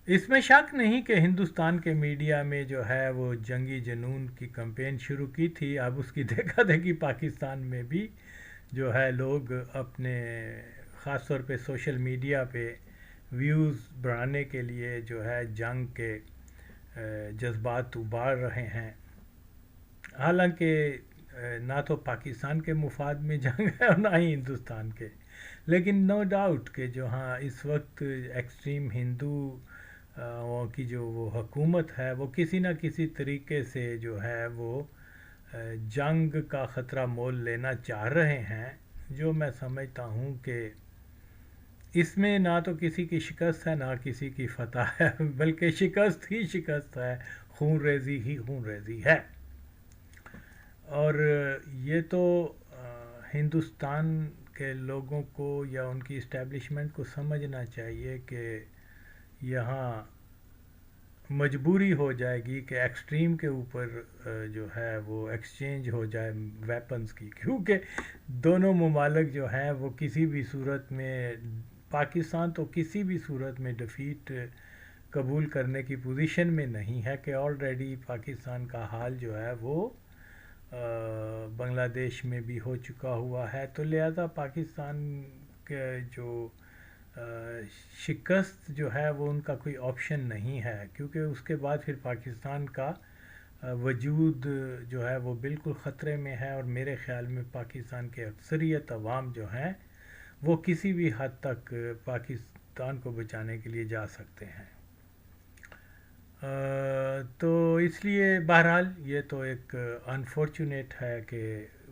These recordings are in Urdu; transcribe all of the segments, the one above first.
اس میں شک نہیں کہ ہندوستان کے میڈیا میں جو ہے وہ جنگی جنون کی کمپین شروع کی تھی، اب اس کی دیکھا دیکھی پاکستان میں بھی جو ہے لوگ اپنے خاص طور پہ سوشل میڈیا پہ ویوز بڑھانے کے لیے جو ہے جنگ کے جذبات ابھار رہے ہیں، حالانکہ نہ تو پاکستان کے مفاد میں جنگ ہے اور نہ ہی ہندوستان کے، لیکن نو ڈاؤٹ کہ جو ہاں اس وقت ایکسٹریم ہندو کی جو وہ حکومت ہے وہ کسی نہ کسی طریقے سے جو ہے وہ جنگ کا خطرہ مول لینا چاہ رہے ہیں، جو میں سمجھتا ہوں کہ اس میں نہ تو کسی کی شکست ہے نہ کسی کی فتح ہے، بلکہ شکست ہی شکست ہے، خون ریزی ہی خون ریزی ہے۔ اور یہ تو ہندوستان کے لوگوں کو یا ان کی اسٹیبلشمنٹ کو سمجھنا چاہیے کہ یہاں مجبوری ہو جائے گی کہ ایکسٹریم کے اوپر جو ہے وہ ایکسچینج ہو جائے ویپنز کی، کیونکہ دونوں ممالک جو ہیں وہ کسی بھی صورت میں، پاکستان تو کسی بھی صورت میں ڈیفیٹ قبول کرنے کی پوزیشن میں نہیں ہے کہ آلریڈی پاکستان کا حال جو ہے وہ بنگلہ دیش میں بھی ہو چکا ہوا ہے، تو لہذا پاکستان کے جو شکست جو ہے وہ ان کا کوئی آپشن نہیں ہے، کیونکہ اس کے بعد پھر پاکستان کا وجود جو ہے وہ بالکل خطرے میں ہے، اور میرے خیال میں پاکستان کے اکثریت عوام جو ہیں وہ کسی بھی حد تک پاکستان کو بچانے کے لیے جا سکتے ہیں۔ تو اس لیے بہرحال یہ تو ایک انفارچونیٹ ہے کہ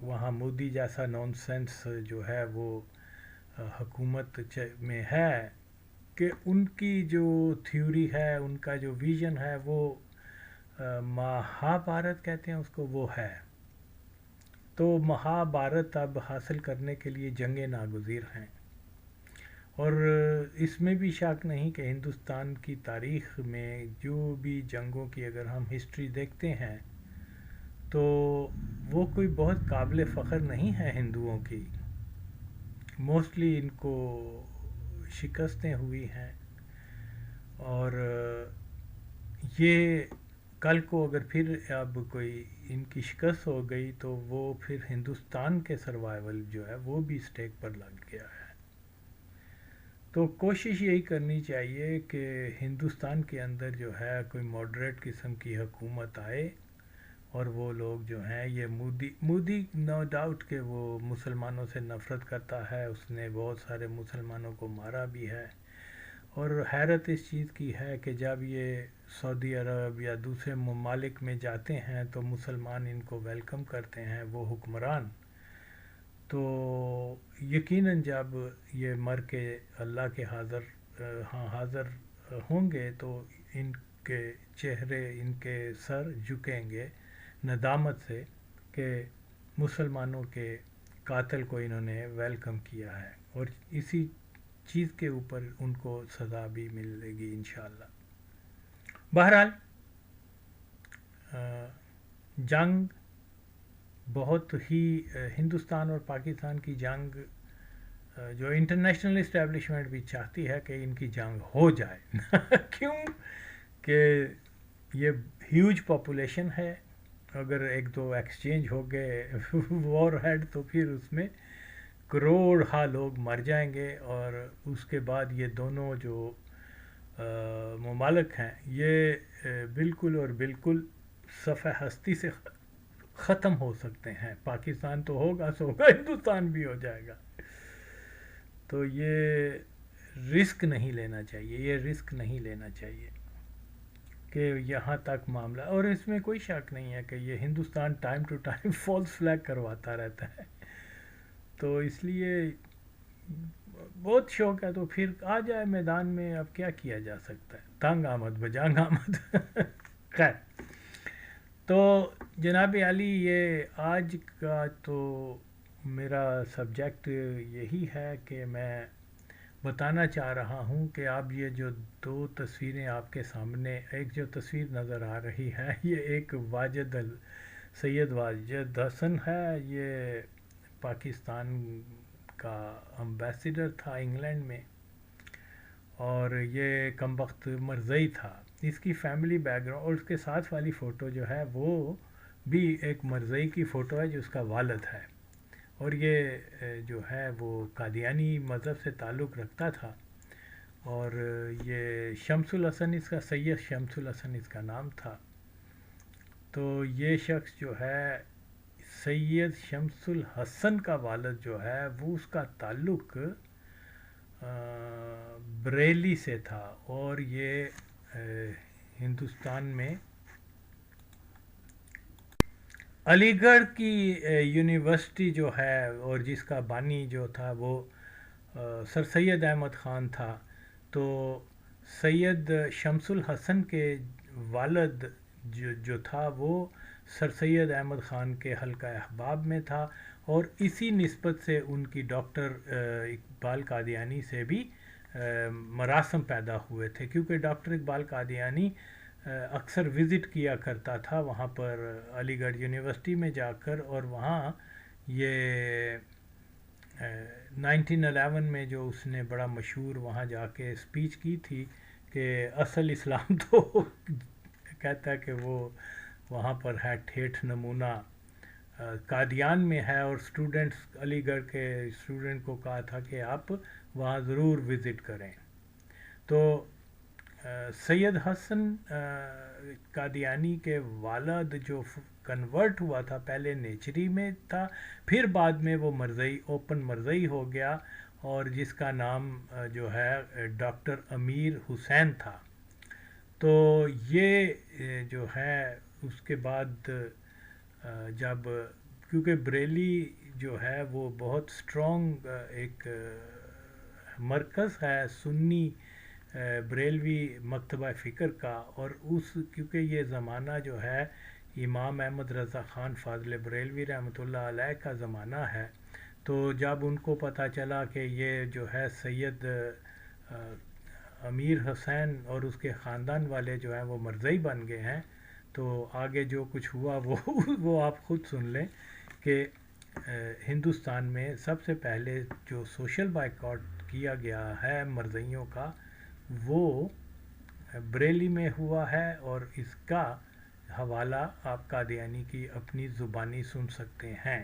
وہاں مودی جیسا نان سینس جو ہے وہ حکومت میں ہے، کہ ان کی جو تھیوری ہے، ان کا جو ویژن ہے وہ مہا بھارت کہتے ہیں اس کو، وہ ہے، تو مہا بھارت اب حاصل کرنے کے لیے جنگیں ناگزیر ہیں۔ اور اس میں بھی شک نہیں کہ ہندوستان کی تاریخ میں جو بھی جنگوں کی اگر ہم ہسٹری دیکھتے ہیں تو وہ کوئی بہت قابل فخر نہیں ہے ہندوؤں کی، موسٹلی ان کو شکستیں ہوئی ہیں، اور یہ کل کو اگر پھر اب کوئی ان کی شکست ہو گئی تو وہ پھر ہندوستان کے سروائیول جو ہے وہ بھی اسٹیک پر لگ گیا ہے۔ تو کوشش یہی کرنی چاہیے کہ ہندوستان کے اندر جو ہے کوئی ماڈریٹ قسم کی حکومت آئے، اور وہ لوگ جو ہیں، یہ مودی نو ڈاؤٹ کہ وہ مسلمانوں سے نفرت کرتا ہے، اس نے بہت سارے مسلمانوں کو مارا بھی ہے، اور حیرت اس چیز کی ہے کہ جب یہ سعودی عرب یا دوسرے ممالک میں جاتے ہیں تو مسلمان ان کو ویلکم کرتے ہیں، وہ حکمران، تو یقیناً جب یہ مر کے اللہ کے حاضر ہوں گے تو ان کے چہرے، ان کے سر جھکیں گے ندامت سے کہ مسلمانوں کے قاتل کو انہوں نے ویلکم کیا ہے، اور اسی چیز کے اوپر ان کو سزا بھی ملے گی انشاءاللہ۔ بہرحال جنگ بہت ہی ہندوستان اور پاکستان کی جنگ جو انٹرنیشنل اسٹیبلشمنٹ بھی چاہتی ہے کہ ان کی جنگ ہو جائے کیوں کہ یہ ہیوج پاپولیشن ہے، اگر ایک دو ایکسچینج ہو گئے وار ہیڈ تو پھر اس میں کروڑ ہا لوگ مر جائیں گے، اور اس کے بعد یہ دونوں جو ممالک ہیں یہ بالکل اور بالکل صفحہ ہستی سے ختم ہو سکتے ہیں، پاکستان تو ہوگا سو ہوگا، ہندوستان بھی ہو جائے گا، تو یہ رسک نہیں لینا چاہیے، یہ رسک نہیں لینا چاہیے کہ یہاں تک معاملہ، اور اس میں کوئی شک نہیں ہے کہ یہ Hindustan time to time false flag کرواتا رہتا ہے، تو اس لیے بہت شوق ہے تو پھر آ جائے میدان میں، اب کیا کیا جا سکتا ہے، تنگ آمد بجانگ آمد خیر۔ تو جناب علی، یہ آج کا تو میرا سبجیکٹ یہی ہے کہ میں بتانا چاہ رہا ہوں کہ اب یہ جو دو تصویریں آپ کے سامنے، ایک جو تصویر نظر آ رہی ہے یہ ایک سید واجد حسن ہے، یہ پاکستان کا امبیسڈر تھا انگلینڈ میں، اور یہ کم وقت مرزئی تھا. اس کی فیملی بیک گراؤنڈ اور اس کے ساتھ والی فوٹو جو ہے وہ بھی ایک مرزئی کی فوٹو ہے جو اس کا والد ہے, اور یہ جو ہے وہ قادیانی مذہب سے تعلق رکھتا تھا. اور یہ شمس الحسن اس کا, سید شمس الحسن اس کا نام تھا. تو یہ شخص جو ہے سید شمس الحسن کا والد جو ہے وہ اس کا تعلق بریلی سے تھا, اور یہ ہندوستان میں علی گڑھ کی یونیورسٹی جو ہے اور جس کا بانی جو تھا وہ سر سید احمد خان تھا. تو سید شمس الحسن کے والد جو تھا وہ سر سید احمد خان کے حلقہ احباب میں تھا, اور اسی نسبت سے ان کی ڈاکٹر اقبال قادیانی سے بھی مراسم پیدا ہوئے تھے, کیونکہ ڈاکٹر اقبال قادیانی اکثر وزٹ کیا کرتا تھا وہاں پر علی گڑھ یونیورسٹی میں جا کر, اور وہاں یہ 1911 میں جو اس نے بڑا مشہور وہاں جا کے اسپیچ کی تھی کہ اصل اسلام تو کہتا ہے کہ وہ وہاں پر ہے ٹھیٹھ نمونہ قادیان میں ہے, اور اسٹوڈنٹس علی گڑھ کے اسٹوڈنٹ کو کہا تھا کہ آپ وہاں ضرور وزٹ کریں. تو سید حسن قادیانی کے والد جو کنورٹ ہوا تھا, پہلے نیچری میں تھا, پھر بعد میں وہ مرزئی اوپن مرزئی ہو گیا, اور جس کا نام جو ہے ڈاکٹر امیر حسین تھا. تو یہ جو ہے اس کے بعد جب, کیونکہ بریلی جو ہے وہ بہت سٹرونگ ایک مرکز ہے سنی بریلوی مکتبہ فکر کا, اور کیونکہ یہ زمانہ جو ہے امام احمد رضا خان فاضل بریلوی رحمۃ اللہ علیہ کا زمانہ ہے, تو جب ان کو پتہ چلا کہ یہ جو ہے سید امیر حسین اور اس کے خاندان والے جو ہیں وہ مرزئی بن گئے ہیں, تو آگے جو کچھ ہوا وہ آپ خود سن لیں کہ ہندوستان میں سب سے پہلے جو سوشل بائیکاٹ کیا گیا ہے مرزئیوں کا وہ بریلی میں ہوا ہے, اور اس کا حوالہ آپ قادیانی کی اپنی زبانی سن سکتے ہیں.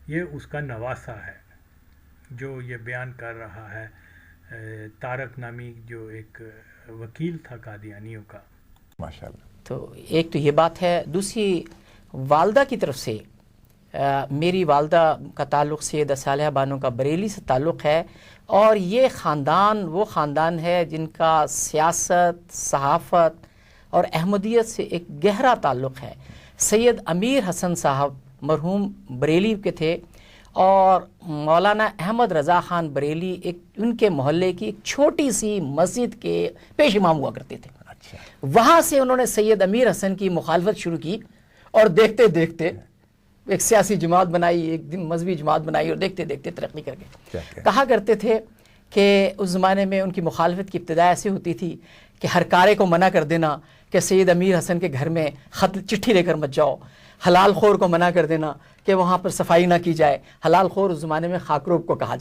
یہ اس کا نواسہ ہے جو یہ بیان کر رہا ہے, طارق نامی جو ایک وکیل تھا قادیانیوں کا. ماشاءاللہ. تو ایک تو یہ بات ہے. دوسری والدہ کی طرف سے میری والدہ کا تعلق سیدہ صالحہ بانو کا بریلی سے تعلق ہے, اور یہ خاندان وہ خاندان ہے جن کا سیاست, صحافت اور احمدیت سے ایک گہرا تعلق ہے. سید امیر حسن صاحب مرحوم بریلی کے تھے, اور مولانا احمد رضا خان بریلی ایک ان کے محلے کی ایک چھوٹی سی مسجد کے پیش امام ہوا کرتے تھے. وہاں سے انہوں نے سید امیر حسن کی مخالفت شروع کی, اور دیکھتے دیکھتے ایک سیاسی جماعت بنائی, ایک دن مذہبی جماعت بنائی, اور دیکھتے دیکھتے ترقی کر گئے. کہا کرتے تھے کہ اس زمانے میں ان کی مخالفت کی ابتدا ایسی ہوتی تھی کہ ہر کارے کو منع کر دینا کہ سید امیر حسن کے گھر میں چٹھی لے کر مت جاؤ, حلال خور کو منع کر دینا کہ وہاں پر صفائی نہ کی جائے. حلال خور اس زمانے میں خاکروب کو کہا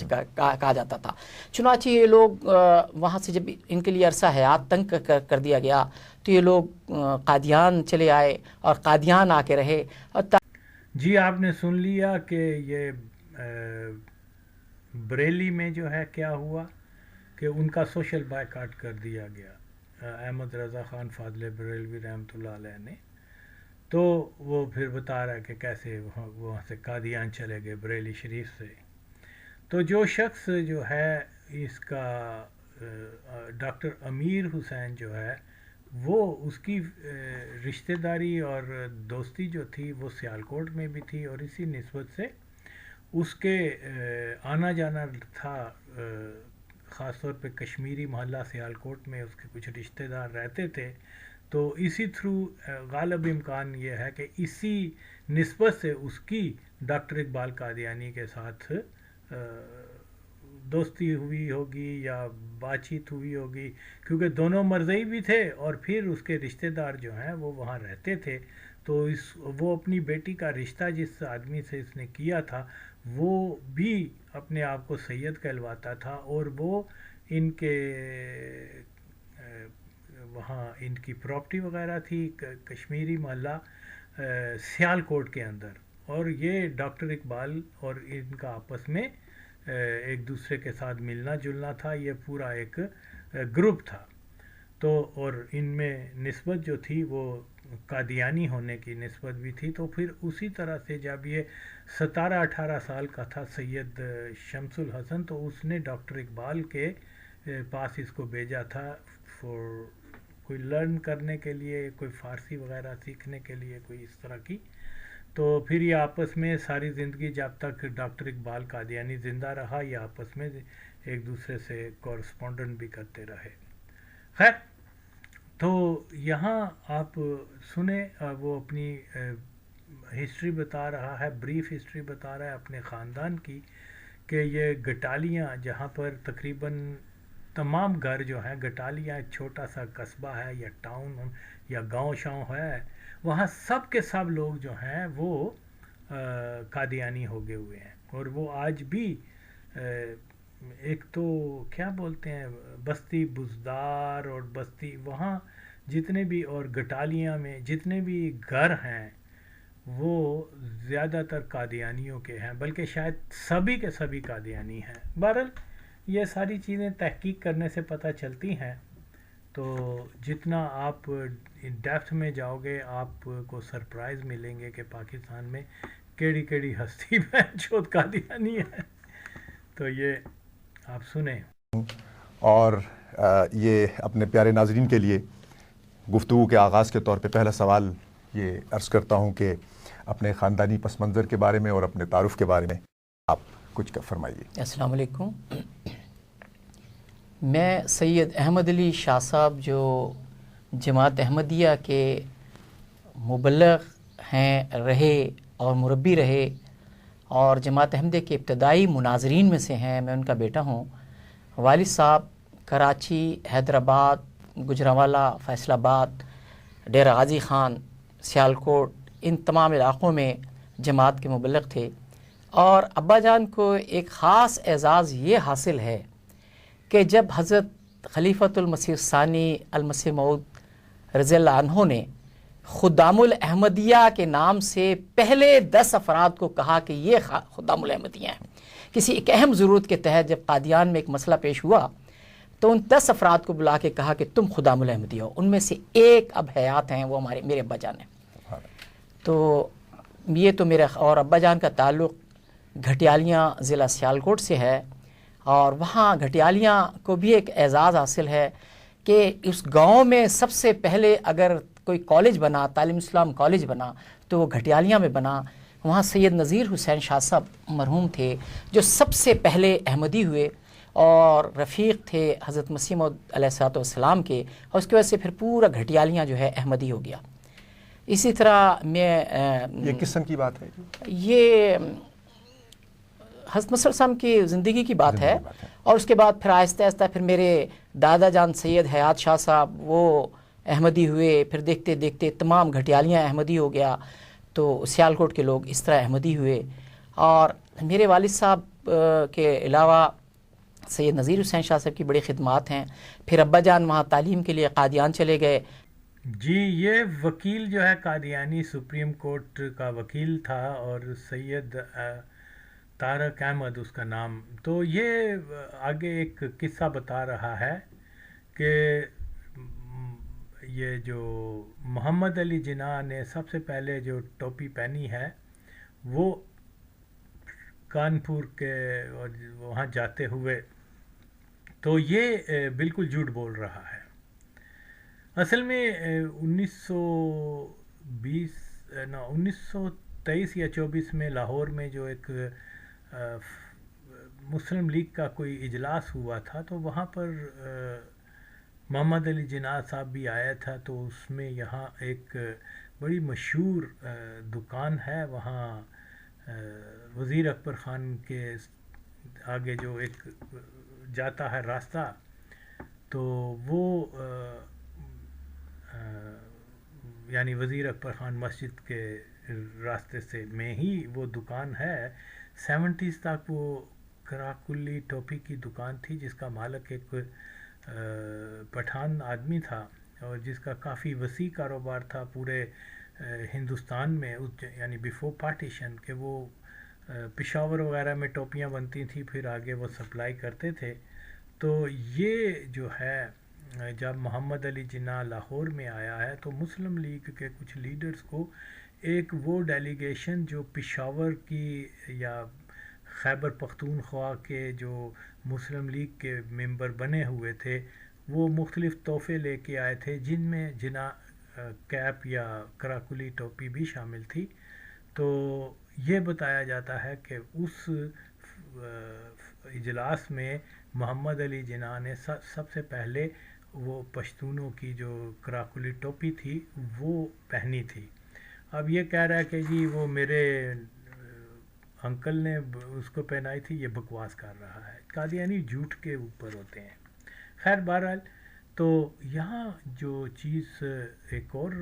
جاتا تھا. چنانچہ یہ لوگ وہاں سے جب ان کے لیے عرصہ حیات تنگ کر دیا گیا تو یہ لوگ قادیان چلے آئے, اور قادیان آ کے رہے. اور جی آپ نے سن لیا کہ یہ بریلی میں جو ہے کیا ہوا کہ ان کا سوشل بائیکاٹ کر دیا گیا احمد رضا خان فاضل بریلوی رحمۃ اللہ علیہ نے. تو وہ پھر بتا رہا ہے کہ کیسے وہاں سے قادیان چلے گئے بریلی شریف سے. تو جو شخص جو ہے اس کا ڈاکٹر امیر حسین جو ہے وہ اس کی رشتہ داری اور دوستی جو تھی وہ سیالکوٹ میں بھی تھی, اور اسی نسبت سے اس کے آنا جانا تھا. خاص طور پہ کشمیری محلہ سیالکوٹ میں اس کے کچھ رشتہ دار رہتے تھے, تو اسی تھرو غالب امکان یہ ہے کہ اسی نسبت سے اس کی ڈاکٹر اقبال قادیانی کے ساتھ دوستی ہوئی ہوگی یا بات چیت ہوئی ہوگی, کیونکہ دونوں مرزئی بھی تھے اور پھر اس کے رشتہ دار جو ہیں وہ وہاں رہتے تھے. تو وہ اپنی بیٹی کا رشتہ جس آدمی سے اس نے کیا تھا وہ بھی اپنے آپ کو سید کہلواتا تھا, اور وہ ان کے وہاں ان کی پراپرٹی وغیرہ تھی کشمیری محلہ سیالکوٹ کے اندر، اور یہ ڈاکٹر اقبال اور ان کا آپس میں ایک دوسرے کے ساتھ ملنا جلنا تھا، یہ پورا ایک گروپ تھا. تو اور ان میں نسبت جو تھی وہ قادیانی ہونے کی نسبت بھی تھی. تو پھر اسی طرح سے جب یہ 17-18 سال کا تھا سید شمس الحسن، تو اس نے ڈاکٹر اقبال کے پاس اس کو بھیجا تھا کوئی لرن کرنے کے لیے، کوئی فارسی وغیرہ سیکھنے کے لیے، کوئی اس طرح کی. تو پھر یہ آپس میں ساری زندگی جب تک ڈاکٹر اقبال قادیانی زندہ رہا، یہ آپس میں ایک دوسرے سے کورسپونڈنٹ بھی کرتے رہے. خیر، تو یہاں آپ سنیں، وہ اپنی ہسٹری بتا رہا ہے، بریف ہسٹری بتا رہا ہے اپنے خاندان کی، کہ یہ گٹالیاں جہاں پر تقریباً تمام گھر جو ہیں، گٹالیاں ایک چھوٹا سا قصبہ ہے یا ٹاؤن یا گاؤں شاؤں ہے، وہاں سب کے سب لوگ جو ہیں وہ قادیانی ہو گئے ہوئے ہیں. اور وہ آج بھی ایک تو کیا بولتے ہیں بستی بزدار اور بستی وہاں جتنے بھی، اور گٹالیاں میں جتنے بھی گھر ہیں وہ زیادہ تر قادیانیوں کے ہیں، بلکہ شاید سبھی کے سبھی قادیانی ہیں. بہرحال یہ ساری چیزیں تحقیق کرنے سے پتہ چلتی ہیں. تو جتنا آپ ڈیپتھ میں جاؤ گے آپ کو سرپرائز ملیں گے کہ پاکستان میں کیڑی کیڑی ہستی میں جو قادیانی ہے. تو یہ آپ سنیں. اور یہ اپنے پیارے ناظرین کے لیے گفتگو کے آغاز کے طور پہ پہلا سوال یہ عرض کرتا ہوں کہ اپنے خاندانی پس منظر کے بارے میں اور اپنے تعارف کے بارے میں آپ کچھ فرمائیے. السلام علیکم. میں سید احمد علی شاہ صاحب جو جماعت احمدیہ کے مبلغ ہیں رہے اور مربی رہے اور جماعت احمدیہ کے ابتدائی مناظرین میں سے ہیں، میں ان کا بیٹا ہوں. والد صاحب کراچی، حیدرآباد، گجرانوالہ، فیصل آباد، ڈیرہ غازی خان، سیالکوٹ، ان تمام علاقوں میں جماعت کے مبلغ تھے. اور ابا جان کو ایک خاص اعزاز یہ حاصل ہے کہ جب حضرت خلیفۃ المسیح الثانی المسیح موعود رضی اللہ عنہ نے خدام الاحمدیہ کے نام سے پہلے 10 افراد کو کہا کہ یہ خدام الاحمدیہ ہیں، کسی ایک اہم ضرورت کے تحت جب قادیان میں ایک مسئلہ پیش ہوا تو ان 10 افراد کو بلا کے کہا کہ تم خدام الاحمدیہ ہو. ان میں سے ایک اب حیات ہیں، وہ میرے ابا جان ہیں. تو یہ تو میرا اور ابا جان کا تعلق گھٹیالیاں ضلع سیالکوٹ سے ہے، اور وہاں گھٹیالیاں کو بھی ایک اعزاز حاصل ہے کہ اس گاؤں میں سب سے پہلے اگر کوئی کالج بنا، تعلیم اسلام کالج بنا، تو وہ گھٹیالیاں میں بنا. وہاں سید نذیر حسین شاہ صاحب مرحوم تھے جو سب سے پہلے احمدی ہوئے اور رفیق تھے حضرت مسیح موعود علیہ الصلوۃ والسلام کے، اور اس کی وجہ سے پھر پورا گھٹیالیاں جو ہے احمدی ہو گیا. اسی طرح میں یہ کس سن کی بات ہے؟ یہ حضرت مسیح السلام کی زندگی کی بات ہے. اور اس کے بعد پھر آہستہ آہستہ پھر میرے دادا جان سید حیات شاہ صاحب وہ احمدی ہوئے، پھر دیکھتے دیکھتے تمام گھٹیالیاں احمدی ہو گیا، تو سیالکوٹ کے لوگ اس طرح احمدی ہوئے. اور میرے والد صاحب کے علاوہ سید نذیر حسین شاہ صاحب کی بڑی خدمات ہیں. پھر ابا جان وہاں تعلیم کے لیے قادیان چلے گئے. جی، یہ وکیل جو ہے قادیانی سپریم کورٹ کا وکیل تھا، اور سید طارق احمد اس کا نام. تو یہ آگے ایک قصہ بتا رہا ہے کہ یہ جو محمد علی جناح نے سب سے پہلے جو ٹوپی پہنی ہے وہ کانپور کے وہاں جاتے ہوئے، تو یہ بالکل جھوٹ بول رہا ہے. اصل میں 1923 یا 24 میں لاہور میں جو ایک مسلم لیگ کا کوئی اجلاس ہوا تھا، تو وہاں پر محمد علی جناح صاحب بھی آیا تھا. تو اس میں یہاں ایک بڑی مشہور دکان ہے، وہاں وزیر اکبر خان کے آگے جو ایک جاتا ہے راستہ، تو وہ یعنی وزیر اکبر خان مسجد کے راستے سے میں ہی وہ دکان ہے. 70s تک وہ کراکلی ٹوپی کی دکان تھی جس کا مالک ایک پٹھان آدمی تھا اور جس کا کافی وسیع کاروبار تھا پورے ہندوستان میں، یعنی بیفور پارٹیشن، کہ وہ پشاور وغیرہ میں ٹوپیاں بنتی تھیں پھر آگے وہ سپلائی کرتے تھے. تو یہ جو ہے جب محمد علی جناح لاہور میں آیا ہے تو مسلم لیگ کے کچھ لیڈرز کو ایک وہ ڈیلیگیشن جو پشاور کی یا خیبر پختونخوا کے جو مسلم لیگ کے ممبر بنے ہوئے تھے وہ مختلف تحفے لے کے آئے تھے، جن میں جناح کیپ یا کراکلی ٹوپی بھی شامل تھی. تو یہ بتایا جاتا ہے کہ اس اجلاس میں محمد علی جناح نے سب سے پہلے وہ پشتونوں کی جو کراکلی ٹوپی تھی وہ پہنی تھی. اب یہ کہہ رہا ہے کہ جی وہ میرے انکل نے اس کو پہنائی تھی، یہ بکواس کر رہا ہے. قادیانی جھوٹ کے اوپر ہوتے ہیں. خیر بہرحال تو یہاں جو چیز ایک اور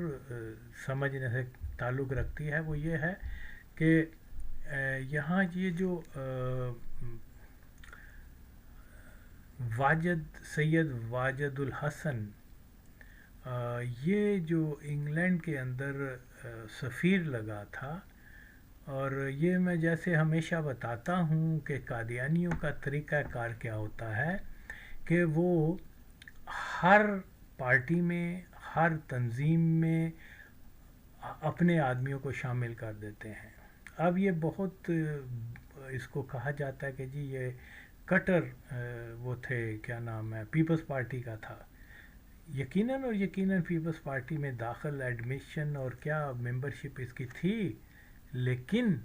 سمجھنے سے تعلق رکھتی ہے وہ یہ ہے کہ یہاں یہ جو سید واجد الحسن یہ جو انگلینڈ کے اندر سفیر لگا تھا، اور یہ میں جیسے ہمیشہ بتاتا ہوں کہ قادیانیوں کا طریقہ کار کیا ہوتا ہے کہ وہ ہر پارٹی میں، ہر تنظیم میں اپنے آدمیوں کو شامل کر دیتے ہیں. اب یہ بہت اس کو کہا جاتا ہے کہ جی یہ کٹر وہ تھے، کیا نام ہے، پیپلز پارٹی کا تھا. یقیناً پیپلز پارٹی میں داخل ایڈمیشن اور کیا ممبرشپ اس کی تھی، لیکن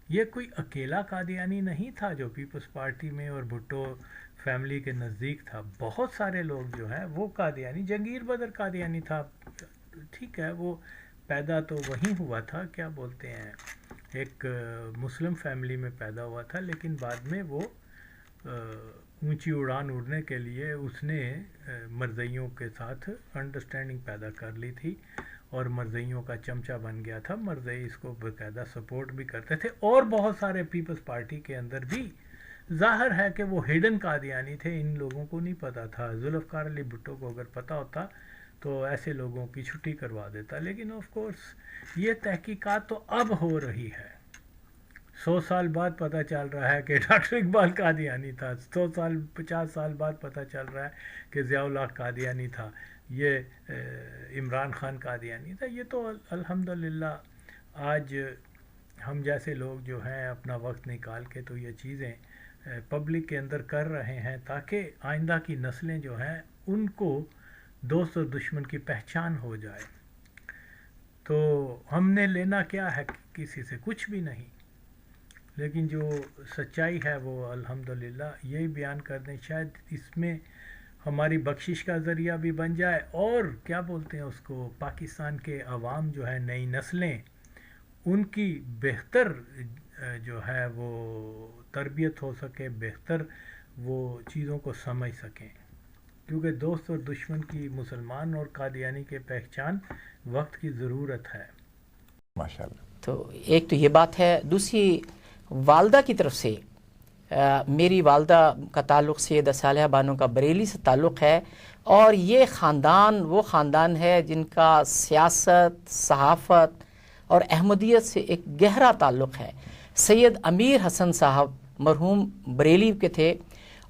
یہ کوئی اکیلا قادیانی نہیں تھا جو پیپلز پارٹی میں اور بھٹو فیملی کے نزدیک تھا. بہت سارے لوگ جو ہیں وہ قادیانی، جنگیر بدر قادیانی تھا، ٹھیک ہے، وہ پیدا تو وہیں ہوا تھا، کیا بولتے ہیں، ایک مسلم فیملی میں پیدا ہوا تھا، لیکن بعد میں وہ اونچی اڑان اڑنے کے لیے اس نے مرزائیوں کے ساتھ انڈرسٹینڈنگ پیدا کر لی تھی اور مرزائیوں کا چمچہ بن گیا تھا. مرزائی اس کو باقاعدہ سپورٹ بھی کرتے تھے، اور بہت سارے پیپلز پارٹی کے اندر بھی ظاہر ہے کہ وہ ہڈن قادیانی تھے، ان لوگوں کو نہیں پتہ تھا. ذوالفقار علی بھٹو کو اگر پتہ ہوتا تو ایسے لوگوں کی چھٹی کروا دیتا. لیکن آف کورس یہ تحقیقات تو اب ہو رہی ہے. 100 سال بعد پتہ چل رہا ہے کہ ڈاکٹر اقبال قادیانی تھا، 50 سال بعد پتہ چل رہا ہے کہ ضیاء الحق قادیانی تھا، یہ عمران خان قادیانی تھا. یہ تو الحمدللہ آج ہم جیسے لوگ جو ہیں اپنا وقت نکال کے تو یہ چیزیں پبلک کے اندر کر رہے ہیں تاکہ آئندہ کی نسلیں جو ہیں ان کو دوست اور دشمن کی پہچان ہو جائے. تو ہم نے لینا کیا ہے کسی سے؟ کچھ بھی نہیں. لیکن جو سچائی ہے وہ الحمدللہ یہی بیان کر دیں، شاید اس میں ہماری بخشش کا ذریعہ بھی بن جائے، اور کیا بولتے ہیں اس کو، پاکستان کے عوام جو ہے، نئی نسلیں، ان کی بہتر جو ہے وہ تربیت ہو سکے، بہتر وہ چیزوں کو سمجھ سکیں. کیونکہ دوست اور دشمن کی، مسلمان اور قادیانی کے پہچان وقت کی ضرورت ہے. ماشاءاللہ. تو ایک تو یہ بات ہے. دوسری، والدہ کی طرف سے میری والدہ کا تعلق سیدہ صالحہ بانو کا بریلی سے تعلق ہے، اور یہ خاندان وہ خاندان ہے جن کا سیاست، صحافت اور احمدیت سے ایک گہرا تعلق ہے. سید امیر حسن صاحب مرحوم بریلی کے تھے،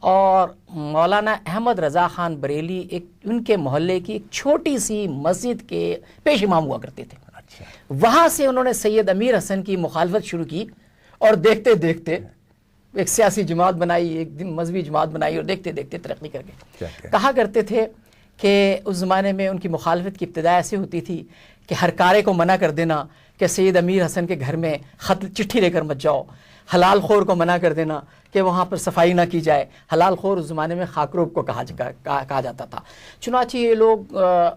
اور مولانا احمد رضا خان بریلی ان کے محلے کی ایک چھوٹی سی مسجد کے پیش امام ہوا کرتے تھے. وہاں سے انہوں نے سید امیر حسن کی مخالفت شروع کی، اور دیکھتے دیکھتے ایک سیاسی جماعت بنائی، ایک دن مذہبی جماعت بنائی، اور دیکھتے دیکھتے ترقی کر گئے. کہا کرتے تھے کہ اس زمانے میں ان کی مخالفت کی ابتدا ایسے ہوتی تھی کہ ہر کارے کو منع کر دینا کہ سید امیر حسن کے گھر میں خط چٹھی لے کر مت جاؤ، حلال خور کو منع کر دینا کہ وہاں پر صفائی نہ کی جائے. حلال خور اس زمانے میں خاکروب کو کہا جاتا تھا. چنانچہ یہ لوگ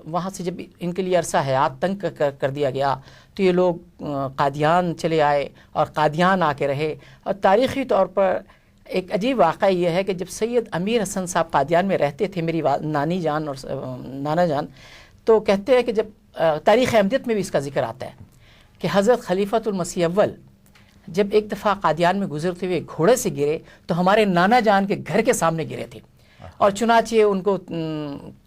وہاں سے جب ان کے لیے عرصہ حیات تنگ کر دیا گیا تو یہ لوگ قادیان چلے آئے اور قادیان آ کے رہے. اور تاریخی طور پر ایک عجیب واقعہ یہ ہے کہ جب سید امیر حسن صاحب قادیان میں رہتے تھے، میری نانی جان اور نانا جان تو کہتے ہیں کہ جب تاریخ احمدیت میں بھی اس کا ذکر آتا ہے کہ حضرت خلیفۃ المسیح اول جب ایک دفعہ قادیان میں گزرتے ہوئے گھوڑے سے گرے تو ہمارے نانا جان کے گھر کے سامنے گرے تھے، اور چنانچہ ان کو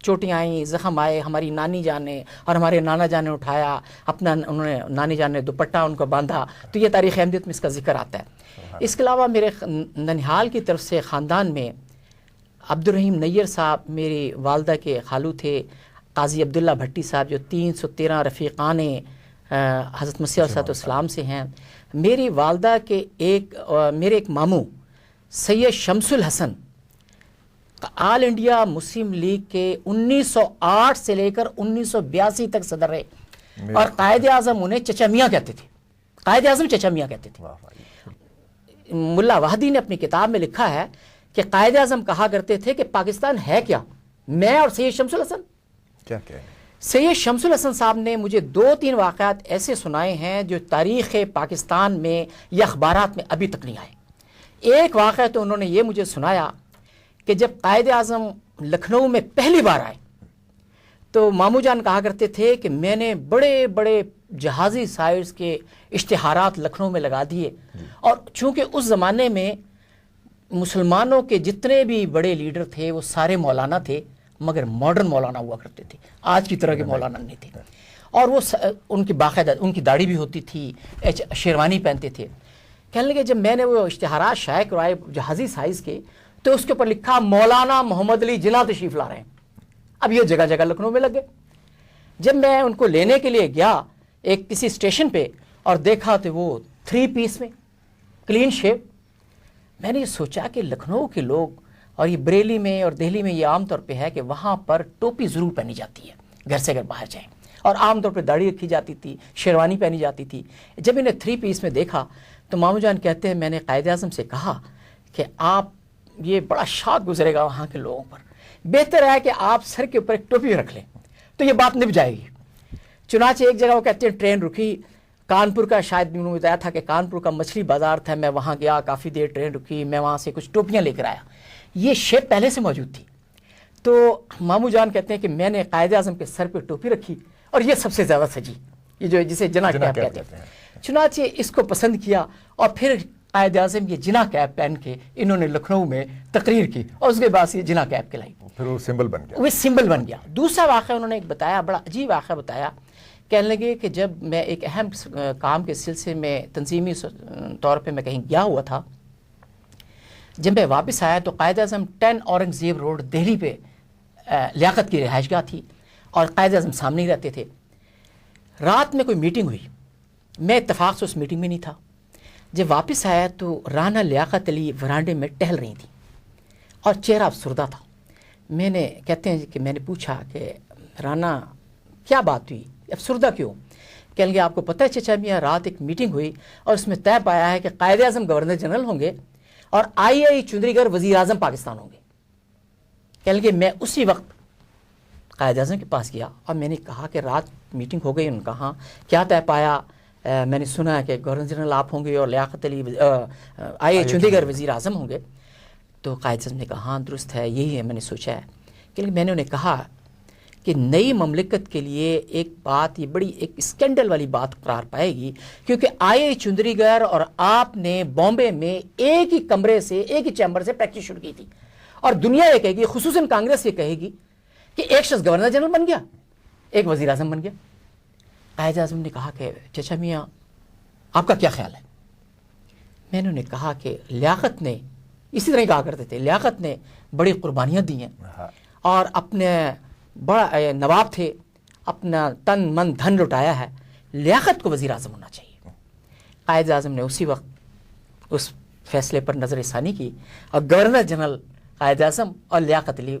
چوٹیں آئیں، زخم آئے، ہماری نانی جان نے اور ہمارے نانا جان نے اٹھایا، انہوں نے نانی جان نے دوپٹہ ان کو باندھا، تو یہ تاریخ احمدیت میں اس کا ذکر آتا ہے۔ اس کے علاوہ میرے ننہال کی طرف سے خاندان میں عبد الرحیم نیر صاحب میری والدہ کے خالو تھے، قاضی عبداللہ بھٹی صاحب جو 313 رفیقان حضرت مسیح علیہ السلام سے ہیں، میری والدہ کے میرے ایک ماموں سید شمس الحسن آل انڈیا مسلم لیگ کے 1908 سے لے کر 1982 تک صدر رہے، اور قائد اعظم انہیں چچا میاں کہتے تھے، قائد اعظم چچا میاں کہتے تھے۔ ملا وحدی نے اپنی کتاب میں لکھا ہے کہ قائد اعظم کہا کرتے تھے کہ پاکستان ہے کیا، میں اور سید شمس الحسن کیا کہ سید شمس الحسن صاحب نے مجھے 2-3 واقعات ایسے سنائے ہیں جو تاریخ پاکستان میں یا اخبارات میں ابھی تک نہیں آئے۔ ایک واقعہ تو انہوں نے یہ مجھے سنایا کہ جب قائد اعظم لکھنؤ میں پہلی بار آئے تو مامو جان کہا کرتے تھے کہ میں نے بڑے بڑے جہازی سائٹس کے اشتہارات لکھنؤ میں لگا دیے، اور چونکہ اس زمانے میں مسلمانوں کے جتنے بھی بڑے لیڈر تھے وہ سارے مولانا تھے، مگر ماڈرن مولانا ہوا کرتے تھے، آج کی طرح کے مولانا نہیں تھے، اور وہ ان کی باقاعدہ ان کی داڑھی بھی ہوتی تھی، شیروانی پہنتے تھے۔ کہنے لگے جب میں نے وہ اشتہارات شائع کروائے جہازی سائز کے تو اس کے اوپر لکھا مولانا محمد علی جناح تشریف لا رہے ہیں۔ اب یہ جگہ جگہ لکھنؤ میں لگ گئے۔ جب میں ان کو لینے کے لیے گیا ایک کسی اسٹیشن پہ اور دیکھا تو وہ 3 پیس میں کلین شیپ، میں نے یہ سوچا کہ لکھنؤ کے لوگ، اور یہ بریلی میں اور دہلی میں یہ عام طور پہ ہے کہ وہاں پر ٹوپی ضرور پہنی جاتی ہے گھر سے اگر باہر جائیں، اور عام طور پہ داڑھی رکھی جاتی تھی، شیروانی پہنی جاتی تھی۔ جب انہیں 3 پیس میں دیکھا تو مامو جان کہتے ہیں میں نے قائد اعظم سے کہا کہ آپ یہ بڑا شاک گزرے گا وہاں کے لوگوں پر، بہتر ہے کہ آپ سر کے اوپر ایک ٹوپی رکھ لیں تو یہ بات نب جائے گی۔ چنانچہ ایک جگہ وہ کہتے ہیں ٹرین رکی کانپور کا، شاید انہوں نے بتایا تھا کہ کانپور کا مچھلی بازار تھا، میں وہاں گیا، کافی دیر ٹرین رکی، میں وہاں سے کچھ ٹوپیاں لے کر آیا، یہ شیپ پہلے سے موجود تھی۔ تو مامو جان کہتے ہیں کہ میں نے قائد اعظم کے سر پہ ٹوپی رکھی اور یہ سب سے زیادہ سجی، یہ جو جسے جناح کیپ کہتے ہیں۔ چنانچہ اس کو پسند کیا اور پھر قائد اعظم یہ جناح کیپ پہن کے انہوں نے لکھنؤ میں تقریر کی، اور اس کے بعد یہ جناح کیپ کہلائی، پھر وہ سمبل بن گیا، وہ سمبل بن گیا۔ دوسرا واقعہ انہوں نے ایک بتایا، بڑا عجیب واقعہ بتایا، کہنے لگے کہ جب میں ایک اہم کام کے سلسلے میں تنظیمی طور پہ میں کہیں گیا ہوا تھا، جب میں واپس آیا تو قائد اعظم 10 اورنگزیب روڈ دہلی پہ لیاقت کی رہائش گاہ تھی، اور قائد اعظم سامنے ہی رہتے تھے۔ رات میں کوئی میٹنگ ہوئی، میں اتفاق سے اس میٹنگ میں نہیں تھا۔ جب واپس آیا تو رانا لیاقت علی ورانڈے میں ٹہل رہی تھیں اور چہرہ افسردہ تھا۔ میں نے کہتے ہیں کہ میں نے پوچھا کہ رانا کیا بات ہوئی، افسردہ کیوں؟ کہنے لگے آپ کو پتہ ہے چچا میاں رات ایک میٹنگ ہوئی اور اس میں طے پایا ہے کہ قائد اعظم گورنر جنرل ہوں گے اور آئی چندری گڑھ وزیر اعظم پاکستان ہوں گے۔ کہنے لگے میں اسی وقت قائد اعظم کے پاس گیا اور میں نے کہا کہ رات میٹنگ ہو گئی، ان کہا کیا طے پایا؟ میں نے سنا ہے کہ گورنر جنرل آپ ہوں گے اور لیاقت علی آئی چندی گڑھ وزیر اعظم ہوں گے۔ تو قائد اعظم نے کہا ہاں درست ہے، یہی ہے میں نے سوچا ہے۔ کہ میں نے انہیں کہا کہ نئی مملکت کے لیے ایک بات، یہ بڑی ایک اسکینڈل والی بات قرار پائے گی، کیونکہ آئی چندری گڑھ اور آپ نے بامبے میں ایک ہی کمرے سے، ایک ہی چیمبر سے پریکٹس شروع کی تھی، اور دنیا یہ کہے گی، خصوصاً کانگریس یہ کہے گی کہ ایک شخص گورنر جنرل بن گیا، ایک وزیر اعظم بن گیا۔ قائد اعظم نے کہا کہ چچا میاں آپ کا کیا خیال ہے؟ میں نے انہیں کہا کہ لیاقت نے، اسی طرح کہا کرتے تھے، لیاقت نے بڑی قربانیاں دی ہیں اور اپنے بڑا نواب تھے، اپنا تن من دھن لٹایا ہے، لیاقت کو وزیر اعظم ہونا چاہیے۔ قائد اعظم نے اسی وقت اس فیصلے پر نظر ثانی کی اور گورنر جنرل قائد اعظم اور لیاقت علی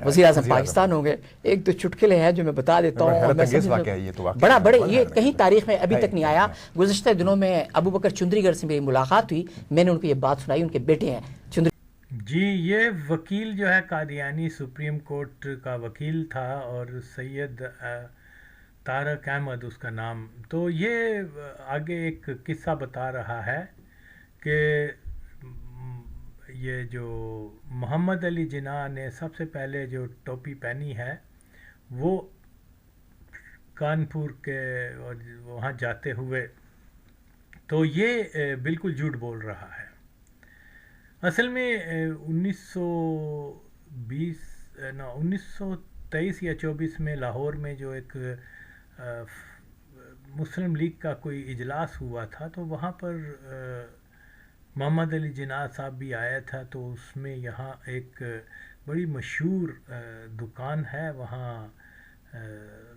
وزیر اعظم پاکستان ہوں گے۔ ایک دو چٹکلے ہیں جو میں بتا دیتا ہوں، بڑا بڑے، یہ کہیں تاریخ میں ابھی تک نہیں آیا۔ گزشتہ دنوں میں ابو بکر چندری گڑھ سے میری ملاقات ہوئی، میں نے ان کو یہ بات سنائی، ان کے بیٹے ہیں چندری جی، یہ وکیل جو ہے قادیانی سپریم کورٹ کا وکیل تھا اور سید طارق احمد اس کا نام۔ تو یہ آگے ایک قصہ بتا رہا ہے کہ یہ جو محمد علی جناح نے سب سے پہلے جو ٹوپی پہنی ہے وہ کانپور کے وہاں جاتے ہوئے تو یہ بالکل جھوٹ بول رہا ہے. اصل میں 1923 یا 24 میں لاہور میں جو ایک مسلم لیگ کا کوئی اجلاس ہوا تھا تو وہاں پر محمد علی جناح صاحب بھی آیا تھا. تو اس میں یہاں ایک بڑی مشہور دکان ہے وہاں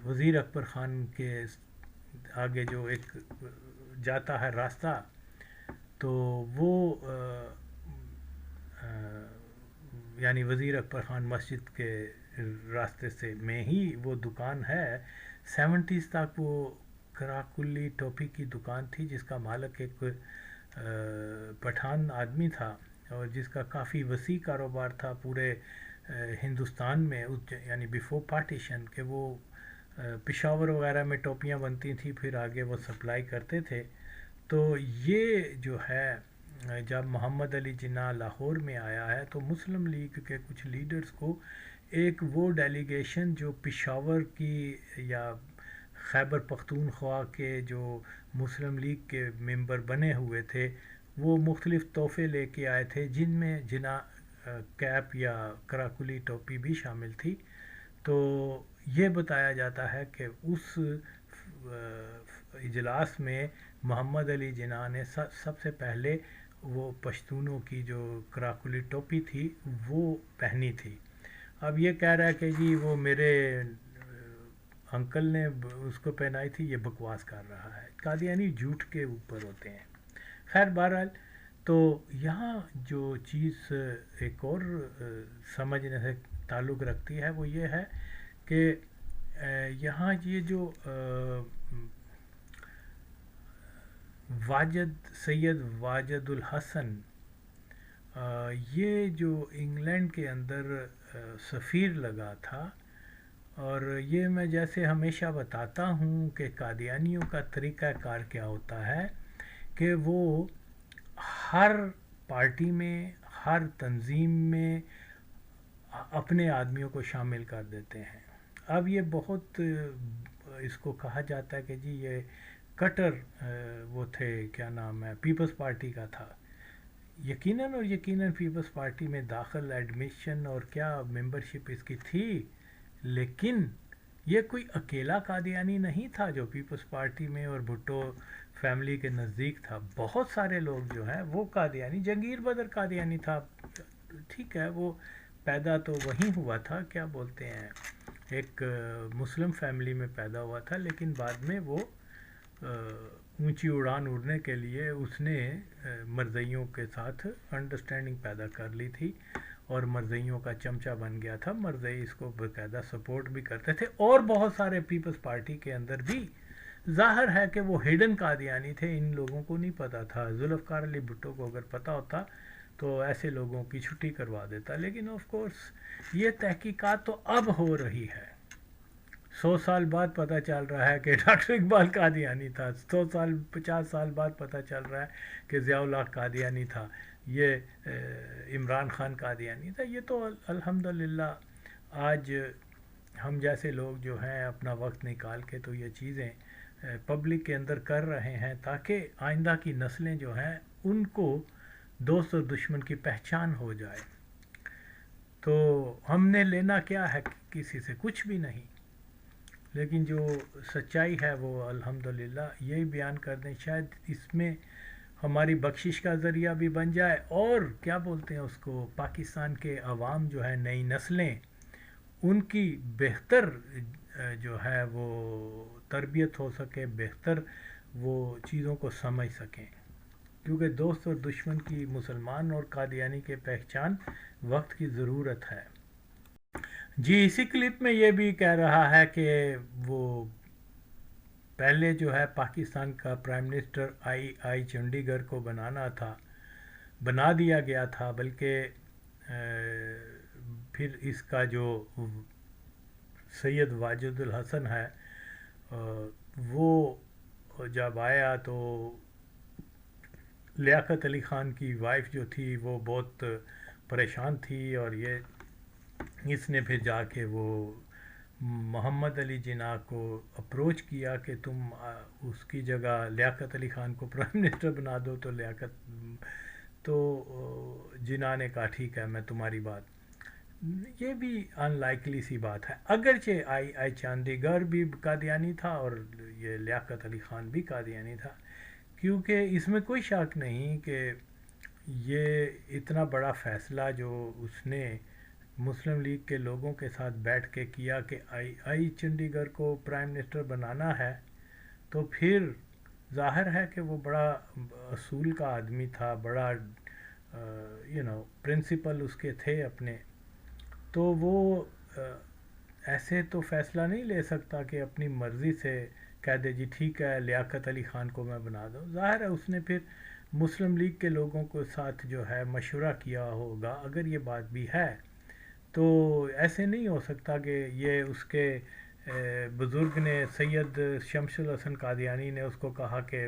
وزیر اکبر خان کے آگے جو ایک جاتا ہے راستہ, تو وہ یعنی وزیر اکبر خان مسجد کے راستے سے میں ہی وہ دکان ہے. 70s تک وہ کراکلی ٹوپی کی دکان تھی جس کا مالک ایک پٹھان آدمی تھا اور جس کا کافی وسیع کاروبار تھا پورے ہندوستان میں, یعنی بیفور پارٹیشن کہ وہ پشاور وغیرہ میں ٹوپیاں بنتی تھیں پھر آگے وہ سپلائی کرتے تھے. تو یہ جو ہے جب محمد علی جناح لاہور میں آیا ہے تو مسلم لیگ کے کچھ لیڈرز کو ایک وہ ڈیلیگیشن جو پشاور کی یا خیبر پختونخوا کے جو مسلم لیگ کے ممبر بنے ہوئے تھے وہ مختلف تحفے لے کے آئے تھے جن میں جناح کیپ یا کراکلی ٹوپی بھی شامل تھی. تو یہ بتایا جاتا ہے کہ اس اجلاس میں محمد علی جناح نے سب سے پہلے وہ پشتونوں کی جو کراکلی ٹوپی تھی وہ پہنی تھی. اب یہ کہہ رہا ہے کہ جی وہ میرے انکل نے اس کو پہنائی تھی, یہ بکواس کر رہا ہے. قادیانی جھوٹ کے اوپر ہوتے ہیں. خیر بہرحال تو یہاں جو چیز ایک اور سمجھنے سے تعلق رکھتی ہے وہ یہ ہے کہ یہاں یہ جو سید واجد الحسن یہ جو انگلینڈ کے اندر سفیر لگا تھا, اور یہ میں جیسے ہمیشہ بتاتا ہوں کہ قادیانیوں کا طریقہ کار کیا ہوتا ہے کہ وہ ہر پارٹی میں ہر تنظیم میں اپنے آدمیوں کو شامل کر دیتے ہیں. اب یہ بہت اس کو کہا جاتا ہے کہ جی یہ کٹر وہ تھے, کیا نام ہے, پیپلز پارٹی کا تھا. یقیناً پیپلز پارٹی میں داخل ایڈمیشن اور کیا ممبرشپ اس کی تھی, لیکن یہ کوئی اکیلا قادیانی نہیں تھا جو پیپلز پارٹی میں اور بھٹو فیملی کے نزدیک تھا. بہت سارے لوگ جو ہیں وہ قادیانی, جنگیر بدر قادیانی تھا, ٹھیک ہے وہ پیدا تو وہیں ہوا تھا, کیا بولتے ہیں, ایک مسلم فیملی میں پیدا ہوا تھا, لیکن بعد میں وہ اونچی اڑان اڑنے کے لیے اس نے مرزائیوں کے ساتھ انڈرسٹینڈنگ پیدا کر لی تھی اور مرزائیوں کا چمچہ بن گیا تھا. مرزائی اس کو باقاعدہ سپورٹ بھی کرتے تھے, اور بہت سارے پیپلز پارٹی کے اندر بھی ظاہر ہے کہ وہ ہڈن قادیانی تھے, ان لوگوں کو نہیں پتہ تھا. ذوالفقار علی بھٹو کو اگر پتہ ہوتا تو ایسے لوگوں کی چھٹی کروا دیتا, لیکن آف کورس یہ تحقیقات تو اب ہو رہی ہے. 100 سال بعد پتہ چل رہا ہے کہ ڈاکٹر اقبال قادیانی تھا, 50 سال بعد پتہ چل رہا ہے کہ ضیاء الحق قادیانی تھا, یہ عمران خان قادیانی تھا. یہ تو الحمدللہ آج ہم جیسے لوگ جو ہیں اپنا وقت نکال کے تو یہ چیزیں پبلک کے اندر کر رہے ہیں تاکہ آئندہ کی نسلیں جو ہیں ان کو دوست اور دشمن کی پہچان ہو جائے. تو ہم نے لینا کیا ہے کسی سے, کچھ بھی نہیں, لیکن جو سچائی ہے وہ الحمدللہ یہی بیان کر دیں. شاید اس میں ہماری بخشش کا ذریعہ بھی بن جائے, اور کیا بولتے ہیں اس کو, پاکستان کے عوام جو ہے, نئی نسلیں, ان کی بہتر جو ہے وہ تربیت ہو سکے, بہتر وہ چیزوں کو سمجھ سکیں. کیونکہ دوست اور دشمن کی مسلمان اور قادیانی کے پہچان وقت کی ضرورت ہے. جی اسی کلپ میں یہ بھی کہہ رہا ہے کہ وہ پہلے جو ہے پاکستان کا پرائم منسٹر آئی چنڈی گڑھ کو بنا دیا گیا تھا, بلکہ پھر اس کا جو سید واجد الحسن ہے وہ جب آیا تو لیاقت علی خان کی وائف جو تھی وہ بہت پریشان تھی, اور اس نے پھر جا کے وہ محمد علی جناح کو اپروچ کیا کہ تم اس کی جگہ لیاقت علی خان کو پرائم منسٹر بنا دو، تو جناح نے کہا ٹھیک ہے میں تمہاری بات. یہ بھی ان لائکلی سی بات ہے، اگرچہ آئی چاندی گر بھی قادیانی تھا اور یہ لیاقت علی خان بھی قادیانی تھا، کیونکہ اس میں کوئی شک نہیں کہ یہ اتنا بڑا فیصلہ جو اس نے مسلم لیگ کے لوگوں کے ساتھ بیٹھ کے کیا کہ آئی چندی گڑھ کو پرائم منسٹر بنانا ہے، تو پھر ظاہر ہے کہ وہ بڑا اصول کا آدمی تھا، بڑا پرنسپل اس کے تھے اپنے، تو وہ ایسے تو فیصلہ نہیں لے سکتا کہ اپنی مرضی سے کہہ دے جی ٹھیک ہے لیاقت علی خان کو میں بنا دوں. ظاہر ہے اس نے پھر مسلم لیگ کے لوگوں کو ساتھ جو ہے مشورہ کیا ہوگا. اگر یہ بات بھی ہے تو ایسے نہیں ہو سکتا کہ یہ اس کے بزرگ نے سید شمس الحسن قادیانی نے اس کو کہا کہ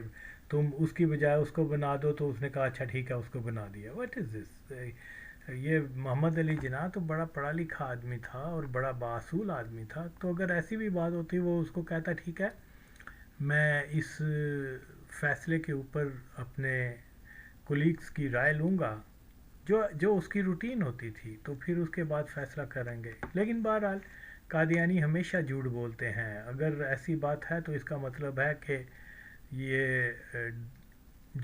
تم اس کی بجائے اس کو بنا دو، تو اس نے کہا اچھا ٹھیک ہے اس کو بنا دیا. واٹ از دس؟ یہ محمد علی جناح تو بڑا پڑھا لکھا آدمی تھا اور بڑا باصول آدمی تھا، تو اگر ایسی بھی بات ہوتی وہ اس کو کہتا ٹھیک ہے میں اس فیصلے کے اوپر اپنے کولیگز کی رائے لوں گا، جو اس کی روٹین ہوتی تھی، تو پھر اس کے بعد فیصلہ کریں گے. لیکن بہرحال قادیانی ہمیشہ جھوٹ بولتے ہیں. اگر ایسی بات ہے تو اس کا مطلب ہے کہ یہ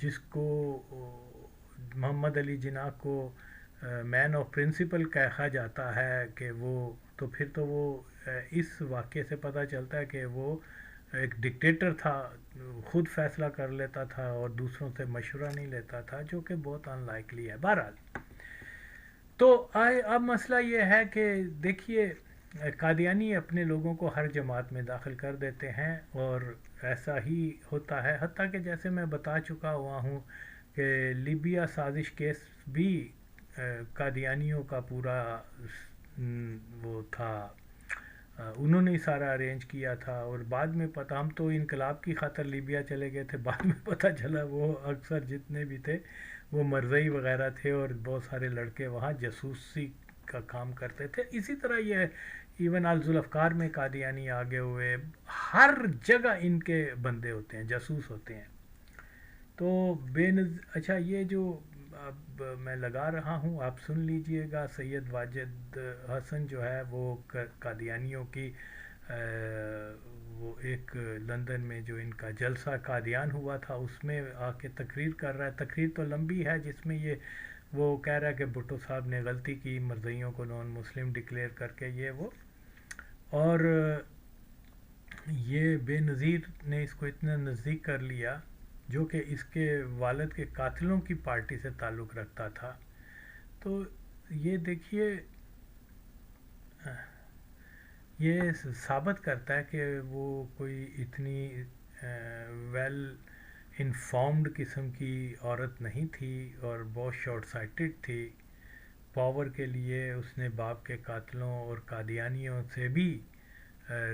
جس کو محمد علی جناح کو مین آف پرنسپل کہا جاتا ہے کہ وہ، تو پھر تو وہ اس واقعے سے پتہ چلتا ہے کہ وہ ایک ڈکٹیٹر تھا، خود فیصلہ کر لیتا تھا اور دوسروں سے مشورہ نہیں لیتا تھا، جو کہ بہت ان لائکلی ہے. بہرحال تو اب مسئلہ یہ ہے کہ دیکھیے قادیانی اپنے لوگوں کو ہر جماعت میں داخل کر دیتے ہیں اور ایسا ہی ہوتا ہے، حتیٰ کہ جیسے میں بتا چکا ہوا ہوں کہ لیبیا سازش کیس بھی قادیانیوں کا پورا وہ تھا، انہوں نے سارا ارینج کیا تھا. اور بعد میں پتہ، ہم تو انقلاب کی خاطر لیبیا چلے گئے تھے، بعد میں پتہ چلا وہ اکثر جتنے بھی تھے وہ مرزئی وغیرہ تھے اور بہت سارے لڑکے وہاں جاسوسی کا کام کرتے تھے. اسی طرح یہ ایون الذوالافکار میں قادیانی آگے ہوئے، ہر جگہ ان کے بندے ہوتے ہیں، جاسوس ہوتے ہیں. تو اچھا یہ جو اب میں لگا رہا ہوں آپ سن لیجئے گا. سید واجد حسن جو ہے وہ قادیانیوں کی وہ ایک لندن میں جو ان کا جلسہ قادیان ہوا تھا اس میں آ کے تقریر کر رہا ہے. تقریر تو لمبی ہے جس میں وہ کہہ رہا ہے کہ بھٹو صاحب نے غلطی کی مرزئیوں کو نان مسلم ڈکلیئر کر کے یہ وہ، اور یہ بے نظیر نے اس کو اتنا نزدیک کر لیا جو کہ اس کے والد کے قاتلوں کی پارٹی سے تعلق رکھتا تھا. تو یہ دیکھیے یہ ثابت کرتا ہے کہ وہ کوئی اتنی ویل انفارمڈ قسم کی عورت نہیں تھی اور بہت شارٹ سائٹڈ تھی. پاور کے لیے اس نے باپ کے قاتلوں اور قادیانیوں سے بھی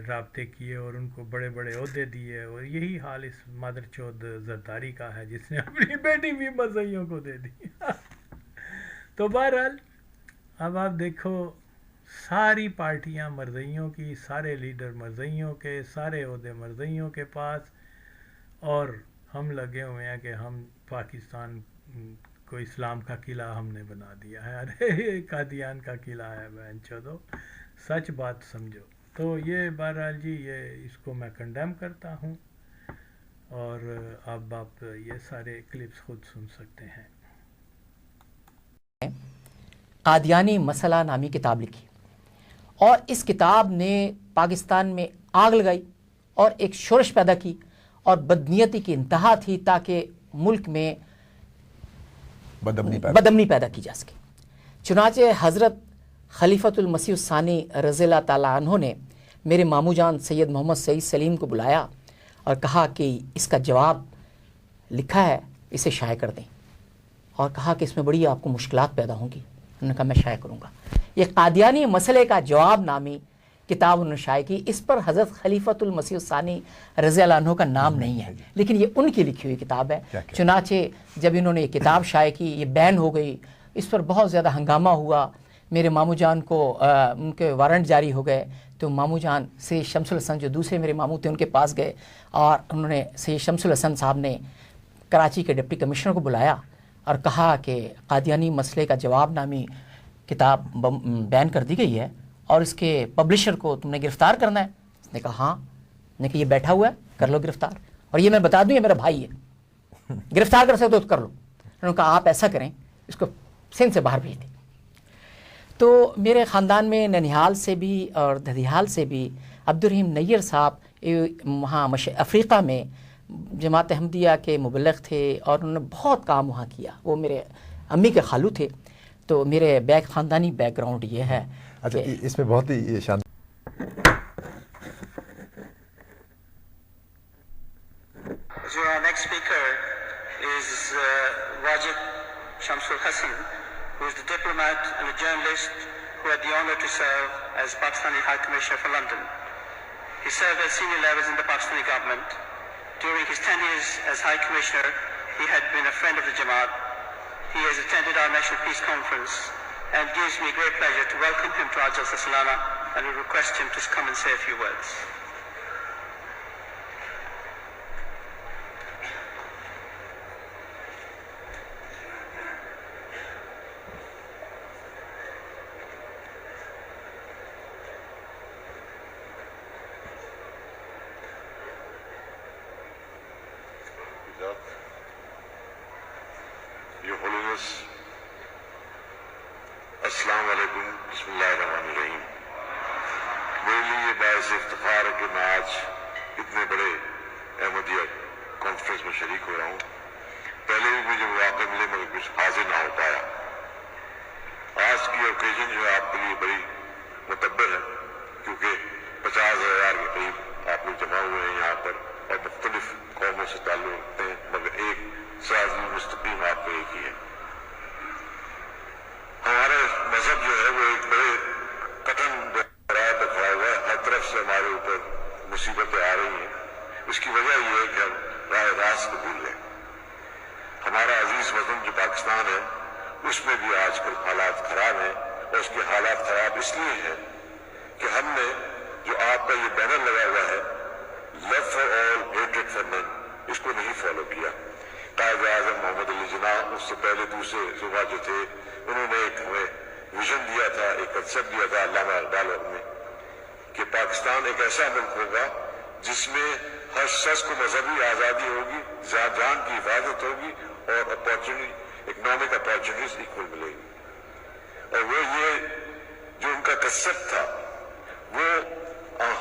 رابطے کیے اور ان کو بڑے بڑے عہدے دیے، اور یہی حال اس مادر چود زرداری کا ہے جس نے اپنی بیٹی بھی مرزئیوں کو دے دی. تو بہرحال اب آپ دیکھو ساری پارٹیاں مرزئیوں کی، سارے لیڈر مرزئیوں کے، سارے عہدے مرزئیوں کے پاس، اور ہم لگے ہوئے ہیں کہ ہم پاکستان کو اسلام کا قلعہ ہم نے بنا دیا ہے. ارے قادیان کا قلعہ ہے بہن چودو، سچ بات سمجھو. تو یہ بہرحال جی یہ اس کو میں کنڈیم کرتا ہوں، اور اب آپ یہ سارے کلپس خود سن سکتے ہیں. قادیانی مسئلہ نامی کتاب لکھی اور اس کتاب نے پاکستان میں آگ لگائی اور ایک شورش پیدا کی اور بدنیتی کی انتہا تھی تاکہ ملک میں بدامنی پیدا کی جا سکے. چنانچہ حضرت خلیفۃ المسیح الثانی رضی اللہ تعالیٰ عنہ نے میرے ماموں جان سید محمد سعید سلیم کو بلایا اور کہا کہ اس کا جواب لکھا ہے، اسے شائع کر دیں، اور کہا کہ اس میں بڑی آپ کو مشکلات پیدا ہوں گی. انہوں نے کہا میں شائع کروں گا. یہ قادیانی مسئلے کا جواب نامی کتاب انہوں نے شائع کی. اس پر حضرت خلیفۃ المسیح الثانی رضی اللہ عنہ کا نام نہیں ہے، لیکن یہ ان کی لکھی ہوئی کتاب ہے. چنانچہ جب انہوں نے یہ کتاب شائع کی یہ بین ہو گئی، اس پر بہت زیادہ ہنگامہ ہوا. میرے ماموں جان کو ان کے وارنٹ جاری ہو گئے تو ماموں جان سید شمس الحسن جو دوسرے میرے ماموں تھے ان کے پاس گئے اور انہوں نے سید شمس الحسن صاحب نے کراچی کے ڈپٹی کمشنر کو بلایا اور کہا کہ قادیانی مسئلے کا جواب نامی کتاب بین کر دی گئی ہے اور اس کے پبلشر کو تم نے گرفتار کرنا ہے. اس نے کہا ہاں. نے کہا یہ بیٹھا ہوا ہے, کر لو گرفتار, اور یہ میں بتا دوں یہ میرا بھائی ہے, گرفتار کر سکتے ہو تو کر لو. انہوں نے کہا آپ ایسا کریں اس کو سندھ سے باہر بھیج دیں. تو میرے خاندان میں ننیہال سے بھی اور دھدیال سے بھی عبدالرحیم نیر صاحب وہاں افریقہ میں جماعت احمدیہ کے مبلغ تھے اور انہوں نے بہت کام وہاں کیا. وہ میرے امی کے خالو تھے. تو میرے خاندانی بیک گراؤنڈ یہ ہے. اچھا, اس میں بہت ہی شاندار. So our next speaker is Wajid Shamsul Hasan, who is the diplomat and a journalist who had the honor to serve as Pakistani High Commissioner for London. He served at senior levels in the Pakistani government. During his 10 years as High Commissioner, he had been a friend of the Jamaat. He has attended our National Peace Conference and gives me great pleasure to welcome him to our Jalsa Salana and we request him to come and say a few words. Your Holiness, السلام علیکم, بسم اللہ الرحمن الرحیم. میرے لیے یہ باعث افتخار ہے کہ میں آج اتنے بڑے احمدیہ کانفرنس میں شریک ہو رہا ہوں. پہلے بھی مجھے مواقع ملے مگر کچھ حاضر نہ ہو پایا. آج کی اوکیزن جو ہے آپ کے لیے بڑی معتبر ہے کیونکہ 50,000 کے قریب آپ لوگ جمع ہوئے ہیں یہاں پر اور مختلف قوموں سے تعلق رکھتے ہیں, مگر ایک سازی مستقیم آپ کو ایک ہی ہے. ہمارا مذہب جو ہے وہ ایک بڑے کٹن رائے پہ کھڑا ہوا ہے. ہر طرف سے ہمارے اوپر مصیبتیں آ رہی ہیں. اس کی وجہ یہ ہے کہ ہم راہ راست کو بھول گئے. ہمارا عزیز وطن جو پاکستان ہے اس میں بھی آج کل حالات خراب ہیں اور اس کے حالات خراب اس لیے ہیں کہ ہم نے جو آپ کا یہ بینر لگا ہوا ہے love for all hatred for none, اس کو نہیں فالو کیا. قائد اعظم محمد علی جناح اس سے پہلے دوسرے صوبہ جو تھے انہوں نے ایک ہمیں ویژن دیا تھا, ایک کنسیپٹ دیا تھا علامہ اقبال نے کہ پاکستان ایک ایسا ملک ہوگا جس میں ہر شخص کو مذہبی آزادی ہوگی, جان کی حفاظت ہوگی اور اکنامک اپارچونیٹیز ایکول ملے گی. اور وہ یہ جو ان کا کنسیپٹ تھا وہ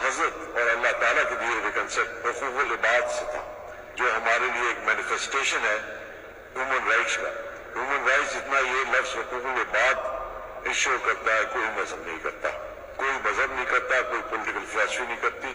حضرت اور اللہ تعالیٰ کے دیے ہوئے کنسیپٹ حقوق العباد سے تھا جو ہمارے لیے ایک مینیفیسٹیشن ہے ہیومن رائٹس کا. ہیومن رائٹس جتنا یہ لفظ حقوق العباد انشور کرتا ہے کوئی مذہب نہیں کرتا, کوئی مذہب نہیں کرتا, کوئی پولیٹیکل فلاسفی نہیں کرتی.